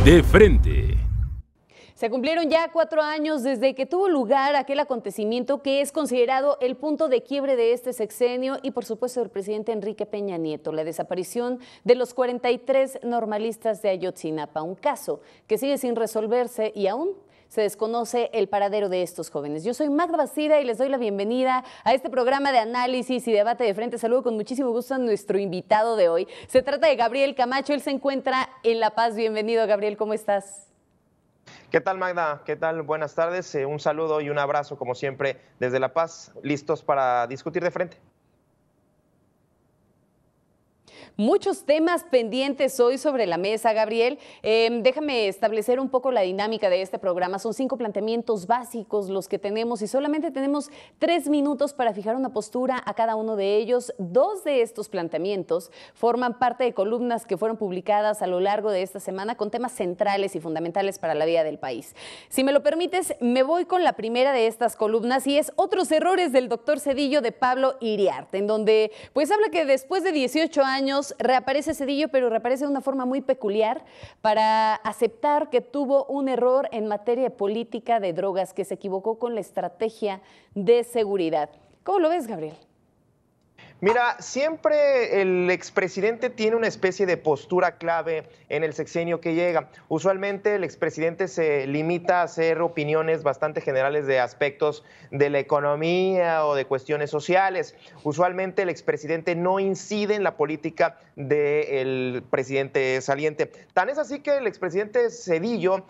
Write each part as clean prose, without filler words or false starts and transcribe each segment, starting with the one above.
De frente. Se cumplieron ya 4 años desde que tuvo lugar aquel acontecimiento que es considerado el punto de quiebre de este sexenio y por supuesto del presidente Enrique Peña Nieto, la desaparición de los 43 normalistas de Ayotzinapa, un caso que sigue sin resolverse y aún se desconoce el paradero de estos jóvenes. Yo soy Magda Bastida y les doy la bienvenida a este programa de análisis y debate de frente. Saludo con muchísimo gusto a nuestro invitado de hoy. Se trata de Gabriel Camacho, él se encuentra en La Paz. Bienvenido, Gabriel, ¿cómo estás? ¿Qué tal, Magda? ¿Qué tal? Buenas tardes. Un saludo y un abrazo, como siempre, desde La Paz, listos para discutir de frente. Muchos temas pendientes hoy sobre la mesa, Gabriel. Déjame establecer un poco la dinámica de este programa. Son 5 planteamientos básicos los que tenemos y solamente tenemos 3 minutos para fijar una postura a cada uno de ellos. 2 de estos planteamientos forman parte de columnas que fueron publicadas a lo largo de esta semana con temas centrales y fundamentales para la vida del país. Si me lo permites, me voy con la primera de estas columnas y es Otros errores del doctor Zedillo de Pablo Iriarte, en donde pues habla que después de 18 años reaparece Zedillo, pero reaparece de una forma muy peculiar para aceptar que tuvo un error en materia de política de drogas, que se equivocó con la estrategia de seguridad. ¿Cómo lo ves, Gabriel? Mira, siempre el expresidente tiene una especie de postura clave en el sexenio que llega. Usualmente el expresidente se limita a hacer opiniones bastante generales de aspectos de la economía o de cuestiones sociales. Usualmente el expresidente no incide en la política del presidente saliente. Tan es así que el expresidente Zedillo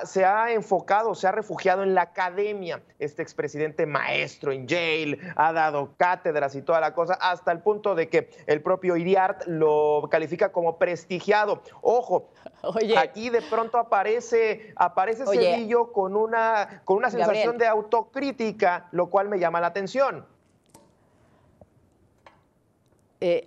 se ha enfocado, se ha refugiado en la academia. Este expresidente maestro en Yale, ha dado cátedras y toda la cosa, hasta el punto de que el propio Iriarte lo califica como prestigiado. Ojo, oye, aquí de pronto aparece Zedillo con una sensación Gabriel, de autocrítica, lo cual me llama la atención.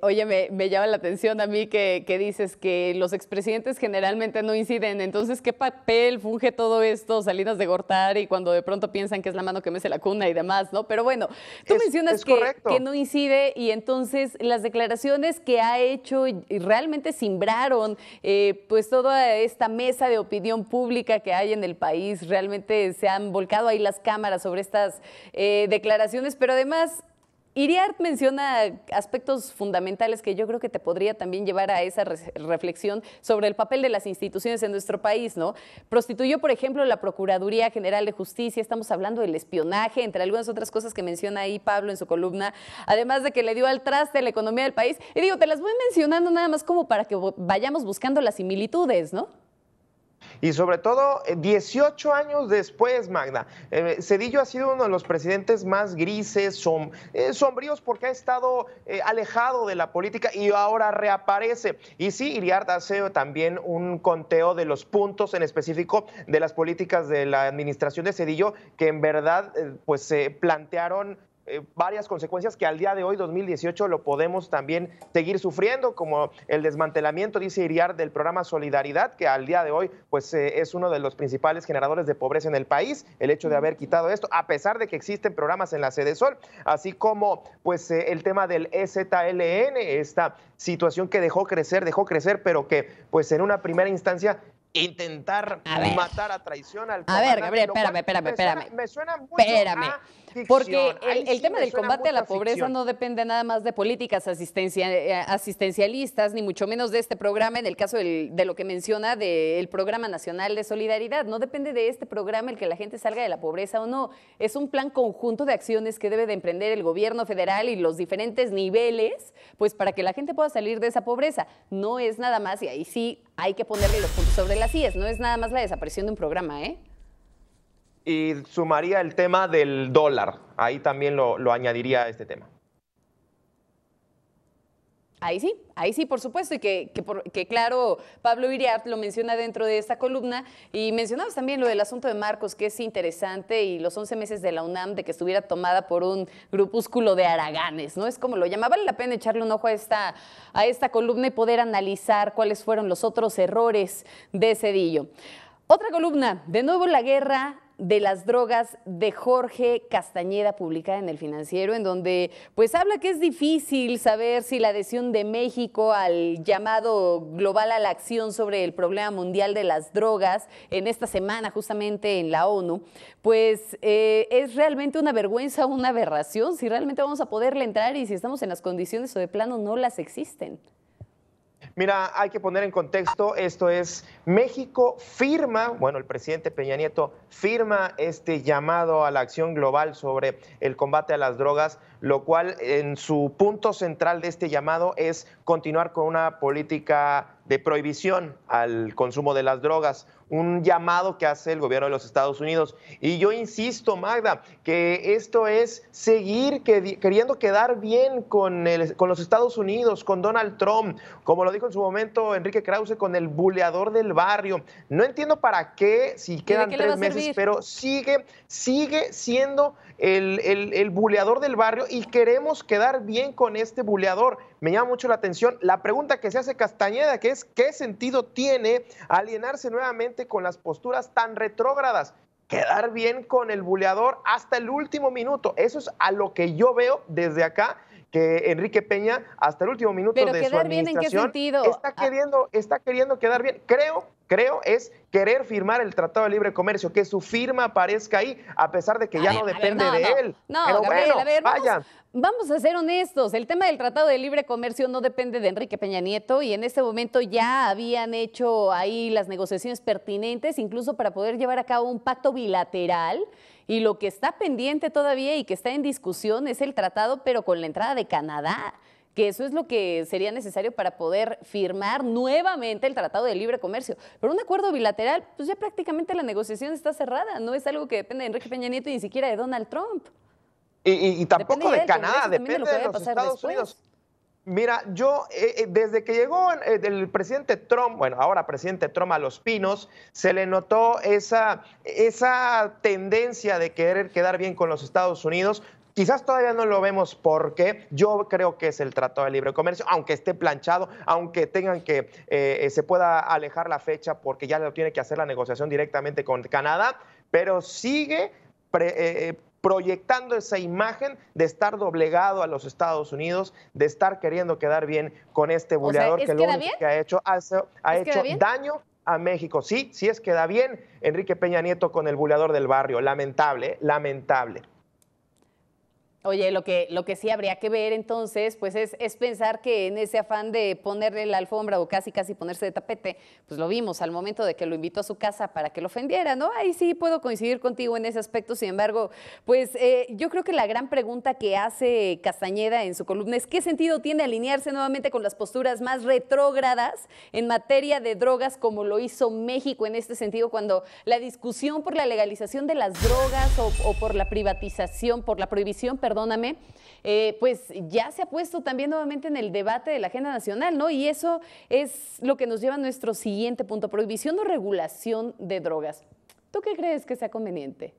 Oye, me llama la atención a mí que dices que los expresidentes generalmente no inciden. Entonces, ¿qué papel funge todo esto, Salinas de Gortari, cuando de pronto piensan que es la mano que mece la cuna y demás, ¿no? Pero bueno, tú mencionas que no incide y entonces las declaraciones que ha hecho y realmente simbraron pues toda esta mesa de opinión pública que hay en el país. Realmente se han volcado ahí las cámaras sobre estas declaraciones, pero además Iriarte menciona aspectos fundamentales que yo creo que te podría también llevar a esa reflexión sobre el papel de las instituciones en nuestro país, ¿no? Prostituyó, por ejemplo, la Procuraduría General de Justicia, estamos hablando del espionaje, entre algunas otras cosas que menciona ahí Pablo en su columna, además de que le dio al traste a la economía del país. Y digo, te las voy mencionando nada más como para que vayamos buscando las similitudes, ¿no? Y sobre todo, 18 años después, Magda, Zedillo ha sido uno de los presidentes más grises, sombríos, porque ha estado alejado de la política y ahora reaparece. Y sí, Iriarte hace también un conteo de los puntos en específico de las políticas de la administración de Zedillo, que en verdad pues se plantearon varias consecuencias que al día de hoy, 2018, lo podemos también seguir sufriendo, como el desmantelamiento, dice Iriarte, del programa Solidaridad, que al día de hoy pues, es uno de los principales generadores de pobreza en el país, el hecho de haber quitado esto, a pesar de que existen programas en la Sedesol, así como pues, el tema del EZLN, esta situación que dejó crecer, pero que pues en una primera instancia intentar matar a traición al comandante. A ver, Gabriel, espérame. Me suena mucho a ficción. Porque el tema del combate a la pobreza ficción. no depende nada más de políticas asistencialistas, ni mucho menos de este programa, en el caso de lo que menciona del Programa Nacional de Solidaridad. No depende de este programa el que la gente salga de la pobreza o no. Es un plan conjunto de acciones que debe de emprender el gobierno federal y los diferentes niveles, pues para que la gente pueda salir de esa pobreza. No es nada más, y ahí sí hay que ponerle los puntos sobre las IES, no es nada más la desaparición de un programa, ¿eh? Y sumaría el tema del dólar, ahí también lo añadiría a este tema. Ahí sí, por supuesto, y que claro, Pablo Iriarte lo menciona dentro de esta columna, y mencionabas también lo del asunto de Marcos, que es interesante, y los 11 meses de la UNAM, de que estuviera tomada por un grupúsculo de haraganes, ¿no? Es como lo llama. Vale la pena echarle un ojo a esta columna y poder analizar cuáles fueron los otros errores de Zedillo. Otra columna, de nuevo la guerra de las drogas de Jorge Castañeda, publicada en El Financiero, en donde pues habla que es difícil saber si la adhesión de México al llamado global a la acción sobre el problema mundial de las drogas en esta semana justamente en la ONU, pues es realmente una vergüenza, una aberración, si realmente vamos a poderle entrar y si estamos en las condiciones o de plano no las existen. Mira, hay que poner en contexto, esto es, México firma, bueno, el presidente Peña Nieto firma este llamado a la acción global sobre el combate a las drogas, lo cual en su punto central de este llamado es continuar con una política de prohibición al consumo de las drogas, un llamado que hace el gobierno de los Estados Unidos. Y yo insisto, Magda, que esto es seguir queriendo quedar bien con los Estados Unidos, con Donald Trump, como lo dijo en su momento Enrique Krause, con el buleador del barrio. No entiendo para qué, si quedan 3 meses, pero sigue siendo el buleador del barrio y queremos quedar bien con este buleador. Me llama mucho la atención la pregunta que se hace Castañeda, que es ¿qué sentido tiene alienarse nuevamente con las posturas tan retrógradas? Quedar bien con el buleador hasta el último minuto. Eso es a lo que yo veo desde acá, que Enrique Peña hasta el último minuto ¿Pero de su quedar bien en qué administración sentido? está queriendo quedar bien. Creo es querer firmar el Tratado de Libre Comercio, que su firma aparezca ahí, a pesar de que ya no depende de él. No, pero Gabriel, bueno, a ver, vaya. Vamos a ser honestos, el tema del Tratado de Libre Comercio no depende de Enrique Peña Nieto y en este momento ya habían hecho ahí las negociaciones pertinentes, incluso para poder llevar a cabo un pacto bilateral, y lo que está pendiente todavía y que está en discusión es el tratado, pero con la entrada de Canadá, que eso es lo que sería necesario para poder firmar nuevamente el Tratado de Libre Comercio. Pero un acuerdo bilateral, pues ya prácticamente la negociación está cerrada, no es algo que depende de Enrique Peña Nieto y ni siquiera de Donald Trump. Y tampoco de Canadá, depende de los Estados Unidos. Mira, yo desde que llegó el presidente Trump, bueno, ahora presidente Trump a Los Pinos, se le notó esa tendencia de querer quedar bien con los Estados Unidos. Quizás todavía no lo vemos porque yo creo que es el Tratado de Libre Comercio, aunque esté planchado, aunque tengan que se pueda alejar la fecha porque ya lo tiene que hacer la negociación directamente con Canadá, pero sigue proyectando esa imagen de estar doblegado a los Estados Unidos, de estar queriendo quedar bien con este buleador que lo único que ha hecho daño a México. Sí es que da bien Enrique Peña Nieto con el buleador del barrio. Lamentable, lamentable. Oye, lo que sí habría que ver entonces, pues es pensar que en ese afán de ponerle la alfombra o casi ponerse de tapete, pues lo vimos al momento de que lo invitó a su casa para que lo ofendiera, ¿no? Ahí sí puedo coincidir contigo en ese aspecto, sin embargo, pues yo creo que la gran pregunta que hace Castañeda en su columna es ¿qué sentido tiene alinearse nuevamente con las posturas más retrógradas en materia de drogas como lo hizo México en este sentido, cuando la discusión por la legalización de las drogas o por la privatización, por la prohibición, perdóname, pues ya se ha puesto también nuevamente en el debate de la agenda nacional, ¿no? Y eso es lo que nos lleva a nuestro siguiente punto, prohibición o regulación de drogas. ¿Tú qué crees que sea conveniente?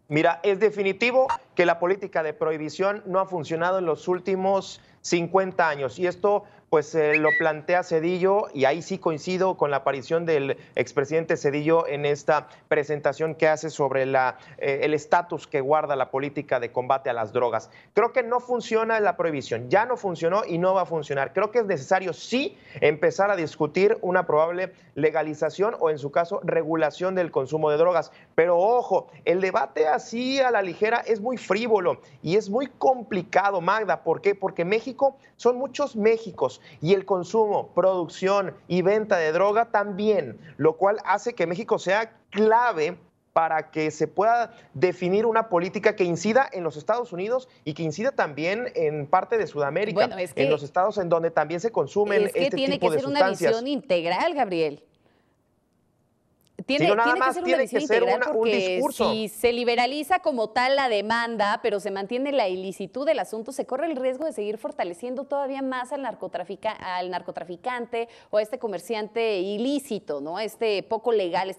Mira, es definitivo que la política de prohibición no ha funcionado en los últimos 50 años y esto pues lo plantea Zedillo y ahí sí coincido con la aparición del expresidente Zedillo en esta presentación que hace sobre el estatus que guarda la política de combate a las drogas. Creo que no funciona la prohibición, ya no funcionó y no va a funcionar. Creo que es necesario sí empezar a discutir una probable legalización o en su caso regulación del consumo de drogas. Pero ojo, el debate así a la ligera es muy frívolo y es muy complicado, Magda. ¿Por qué? Porque México son muchos Méxicos y el consumo, producción y venta de droga también, lo cual hace que México sea clave para que se pueda definir una política que incida en los Estados Unidos y que incida también en parte de Sudamérica, bueno, en los estados en donde también se consumen este tipo de sustancias. Tiene que ser una visión integral, Gabriel. Tiene que ser una visión integral porque si se liberaliza como tal la demanda, pero se mantiene la ilicitud del asunto, se corre el riesgo de seguir fortaleciendo todavía más al narcotraficante o a este comerciante ilícito, ¿no? Este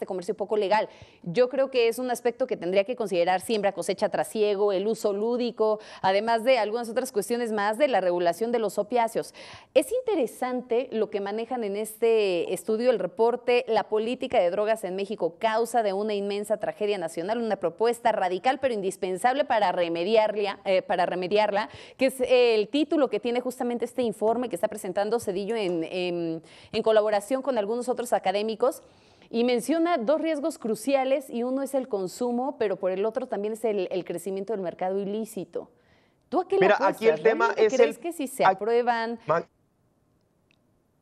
comercio poco legal. Yo creo que es un aspecto que tendría que considerar siembra, cosecha, trasiego, el uso lúdico, además de algunas otras cuestiones más de la regulación de los opiáceos. Es interesante lo que manejan en este estudio, el reporte, la política de drogas en en México, causa de una inmensa tragedia nacional, una propuesta radical pero indispensable para remediarla, que es el título que tiene justamente este informe que está presentando Zedillo en colaboración con algunos otros académicos. Y menciona dos riesgos cruciales, y uno es el consumo, pero por el otro también es el crecimiento del mercado ilícito. ¿Tú a qué le apuestas? Aquí el tema es ¿Crees que si se aprueban?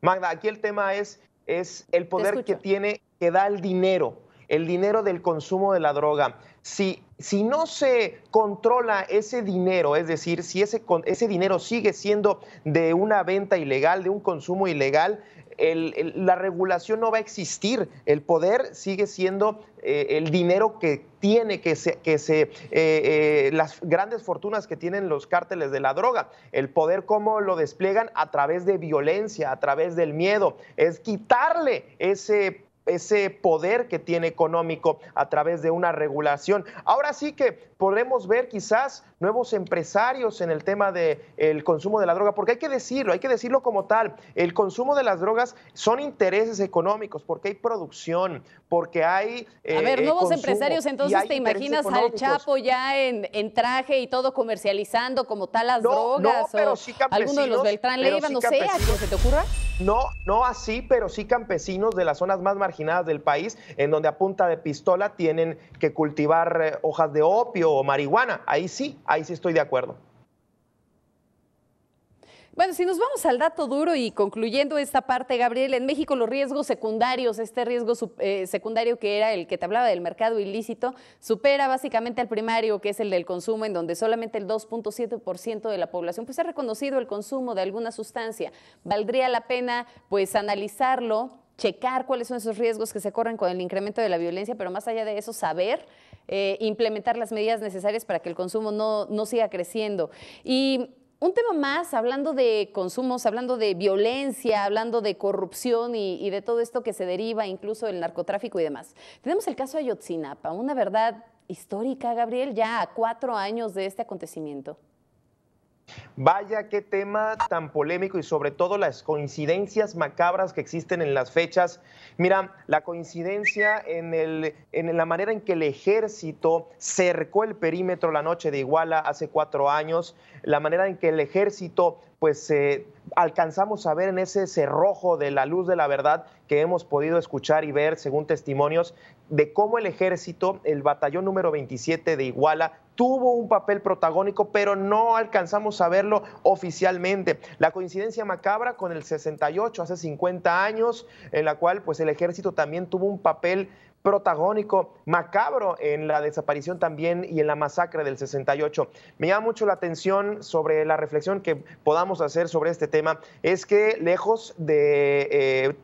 Magda, aquí el tema es el poder que da el dinero del consumo de la droga. Si no se controla ese dinero, es decir, si ese dinero sigue siendo de una venta ilegal, de un consumo ilegal, la regulación no va a existir. El poder sigue siendo el dinero que tiene las grandes fortunas que tienen los cárteles de la droga. El poder, ¿cómo lo despliegan? A través de violencia, a través del miedo. Es quitarle ese poder que tiene económico a través de una regulación. Ahora sí que podremos ver quizás nuevos empresarios en el tema del consumo de la droga, porque hay que decirlo como tal. El consumo de las drogas son intereses económicos, porque hay producción, porque hay nuevos consumo, empresarios, entonces te imaginas al Chapo ya en traje y todo comercializando como tal las drogas, pero sí alguno de los Beltrán Leiva, no sé, ¿a quién se te ocurra? No así, pero sí campesinos de las zonas más marginadas del país, en donde a punta de pistola tienen que cultivar hojas de opio o marihuana. Ahí sí estoy de acuerdo. Bueno, si nos vamos al dato duro y concluyendo esta parte, Gabriel, en México los riesgos secundarios, este riesgo secundario que era el que te hablaba del mercado ilícito, supera básicamente al primario, que es el del consumo, en donde solamente el 2.7% de la población pues ha reconocido el consumo de alguna sustancia. Valdría la pena pues analizarlo, checar cuáles son esos riesgos que se corren con el incremento de la violencia, pero más allá de eso, saber implementar las medidas necesarias para que el consumo no siga creciendo. Y un tema más, hablando de consumos, hablando de violencia, hablando de corrupción y de todo esto que se deriva, incluso del narcotráfico y demás. Tenemos el caso de Ayotzinapa, una verdad histórica, Gabriel, ya a 4 años de este acontecimiento. Vaya qué tema tan polémico y sobre todo las coincidencias macabras que existen en las fechas. Mira, la coincidencia en la manera en que el ejército cercó el perímetro la noche de Iguala hace 4 años, la manera en que el ejército pues alcanzamos a ver en ese cerrojo de la luz de la verdad que hemos podido escuchar y ver según testimonios de cómo el ejército, el batallón número 27 de Iguala, tuvo un papel protagónico, pero no alcanzamos a verlo oficialmente. La coincidencia macabra con el 68, hace 50 años, en la cual pues el ejército también tuvo un papel protagónico, macabro en la desaparición también y en la masacre del 68. Me llama mucho la atención sobre la reflexión que podamos hacer sobre este tema, es que lejos de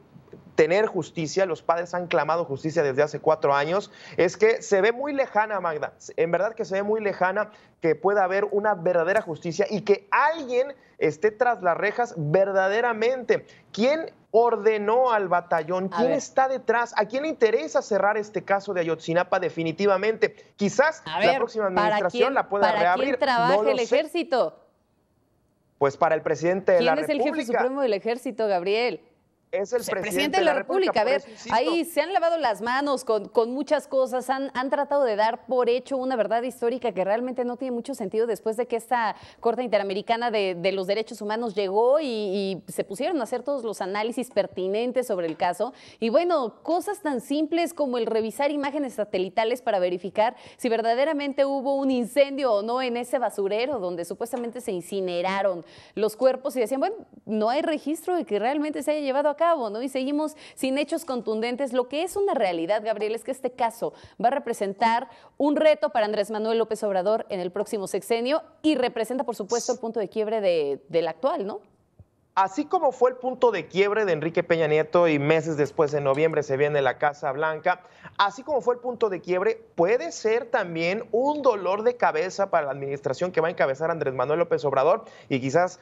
tener justicia, los padres han clamado justicia desde hace 4 años, es que se ve muy lejana, Magda, en verdad que se ve muy lejana que pueda haber una verdadera justicia y que alguien esté tras las rejas verdaderamente. ¿Quién ordenó al batallón? ¿Quién está detrás? ¿A quién le interesa cerrar este caso de Ayotzinapa definitivamente? Quizás la próxima administración la pueda reabrir. ¿Para quién trabaja el ejército? Pues para el presidente de la República. ¿Quién es el jefe supremo del ejército, Gabriel? Es el presidente de la República. A ver, ahí se han lavado las manos con muchas cosas, han tratado de dar por hecho una verdad histórica que realmente no tiene mucho sentido después de que esta Corte Interamericana de los Derechos Humanos llegó y se pusieron a hacer todos los análisis pertinentes sobre el caso. Y bueno, cosas tan simples como el revisar imágenes satelitales para verificar si verdaderamente hubo un incendio o no en ese basurero donde supuestamente se incineraron los cuerpos y decían, bueno, no hay registro de que realmente se haya llevado a cabo, ¿no? Y seguimos sin hechos contundentes. Lo que es una realidad, Gabriel, es que este caso va a representar un reto para Andrés Manuel López Obrador en el próximo sexenio y representa, por supuesto, el punto de quiebre del actual, ¿no? Así como fue el punto de quiebre de Enrique Peña Nieto y meses después, en noviembre, se viene la Casa Blanca, así como fue el punto de quiebre, puede ser también un dolor de cabeza para la administración que va a encabezar Andrés Manuel López Obrador y quizás,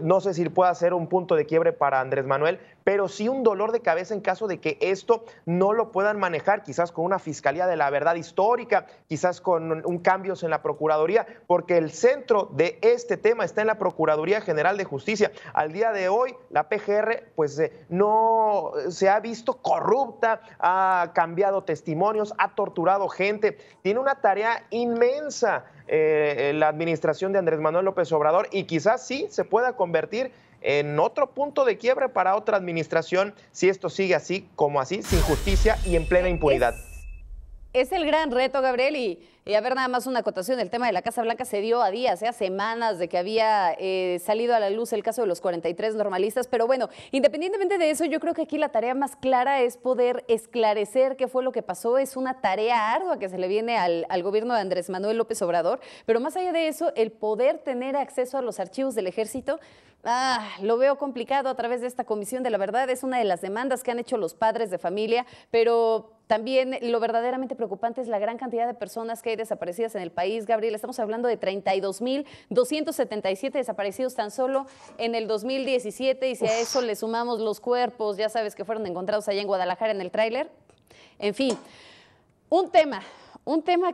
no sé si pueda ser un punto de quiebre para Andrés Manuel, pero sí un dolor de cabeza en caso de que esto no lo puedan manejar, quizás con una Fiscalía de la Verdad Histórica, quizás con un cambios en la Procuraduría, porque el centro de este tema está en la Procuraduría General de Justicia. Al día de hoy, la PGR pues no se ha visto corrupta, ha cambiado testimonios, ha torturado gente, tiene una tarea inmensa la administración de Andrés Manuel López Obrador, y quizás sí se pueda convertir en otro punto de quiebre para otra administración si esto sigue así como así, sin justicia y en plena impunidad. Es el gran reto, Gabriel, y a ver, nada más una acotación. El tema de la Casa Blanca se dio a días, a semanas de que había salido a la luz el caso de los 43 normalistas, pero bueno, independientemente de eso, yo creo que aquí la tarea más clara es poder esclarecer qué fue lo que pasó. Es una tarea ardua que se le viene al gobierno de Andrés Manuel López Obrador, pero más allá de eso, el poder tener acceso a los archivos del Ejército, lo veo complicado a través de esta Comisión de la Verdad. Es una de las demandas que han hecho los padres de familia, pero también lo verdaderamente preocupante es la gran cantidad de personas que hay desaparecidas en el país, Gabriel. Estamos hablando de 32,277 desaparecidos tan solo en el 2017, y si a eso le sumamos los cuerpos, ya sabes, que fueron encontrados allá en Guadalajara en el tráiler. En fin, un tema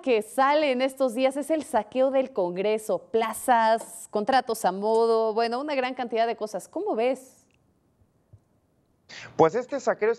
que sale en estos días es el saqueo del Congreso, plazas, contratos a modo, bueno, una gran cantidad de cosas. ¿Cómo ves? Pues este saqueo,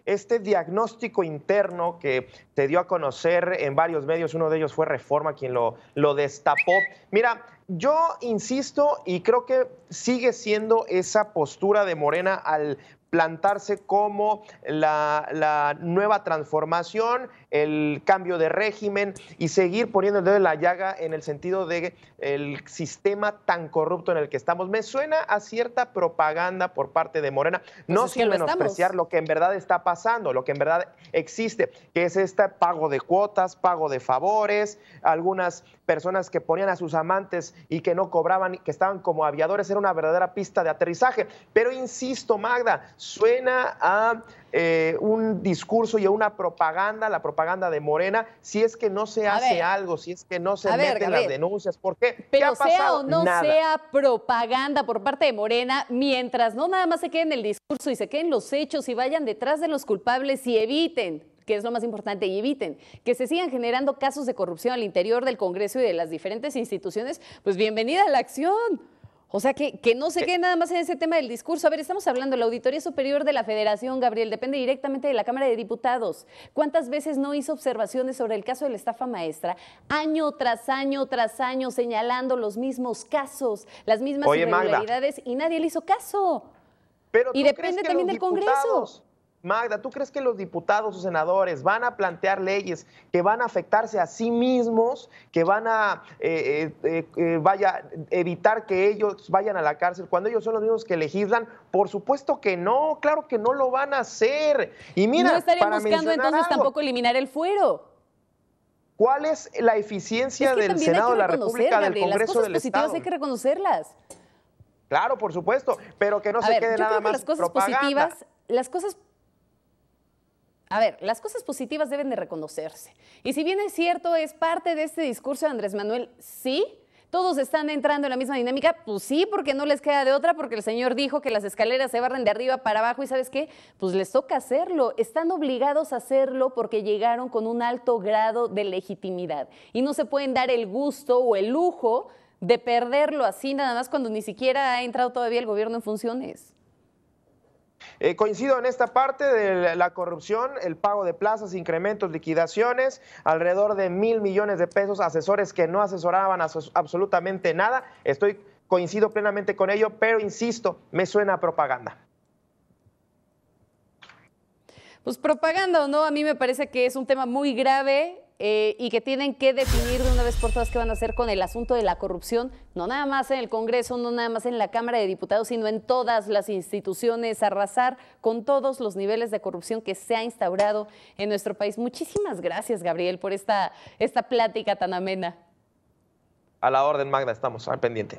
este diagnóstico interno que se dio a conocer en varios medios, uno de ellos fue Reforma quien lo destapó. Mira, yo insisto y creo que sigue siendo esa postura de Morena al plantarse como la nueva transformación, el cambio de régimen y seguir poniendo el dedo en la llaga en el sentido de el sistema tan corrupto en el que estamos. Me suena a cierta propaganda por parte de Morena, no sin menospreciar lo que en verdad está pasando, lo que en verdad existe, que es este pago de cuotas, pago de favores, algunas personas que ponían a sus amantes y que no cobraban, que estaban como aviadores, era una verdadera pista de aterrizaje. Pero insisto, Magda, suena a un discurso y a una propaganda, la propaganda de Morena, si es que no se hace algo, si es que no se meten las denuncias. ¿Por qué? Pero ¿qué ha pasado? Sea o no sea propaganda por parte de Morena, mientras no nada más se quede en el discurso y se queden los hechos y vayan detrás de los culpables y eviten, que es lo más importante, y eviten que se sigan generando casos de corrupción al interior del Congreso y de las diferentes instituciones, pues bienvenida a la acción. O sea, que no se quede nada más en ese tema del discurso. A ver, estamos hablando de la Auditoría Superior de la Federación, Gabriel, depende directamente de la Cámara de Diputados. ¿Cuántas veces no hizo observaciones sobre el caso de la estafa maestra? Año tras año tras año, señalando los mismos casos, las mismas irregularidades, Magda, y nadie le hizo caso. Pero y depende también del Congreso. Magda, ¿tú crees que los diputados o senadores van a plantear leyes que van a afectarse a sí mismos, que van a evitar que ellos vayan a la cárcel cuando ellos son los mismos que legislan? Por supuesto que no, claro que no lo van a hacer. Y mira, no estarían buscando entonces tampoco eliminar el fuero. ¿Cuál es la eficiencia del Senado de la República, del Congreso del Estado? Las cosas positivas hay que reconocerlas. Claro, por supuesto, pero que no se quede nada más las cosas propaganda. Positivas, las cosas positivas deben de reconocerse. Y si bien es cierto, es parte de este discurso de Andrés Manuel, sí, todos están entrando en la misma dinámica, pues sí, porque no les queda de otra, porque el señor dijo que las escaleras se barren de arriba para abajo y ¿sabes qué? Pues les toca hacerlo, están obligados a hacerlo porque llegaron con un alto grado de legitimidad y no se pueden dar el gusto o el lujo de perderlo así nada más cuando ni siquiera ha entrado todavía el gobierno en funciones. Coincido en esta parte de la corrupción, el pago de plazas, incrementos, liquidaciones, alrededor de 1,000 millones de pesos, asesores que no asesoraban absolutamente nada. Coincido plenamente con ello, pero insisto, me suena a propaganda. Pues propaganda o no, a mí me parece que es un tema muy grave y que tienen que definir de una vez por todas qué van a hacer con el asunto de la corrupción, no nada más en el Congreso, no nada más en la Cámara de Diputados, sino en todas las instituciones, arrasar con todos los niveles de corrupción que se ha instaurado en nuestro país. Muchísimas gracias, Gabriel, por esta plática tan amena. A la orden, Magda, estamos al pendiente.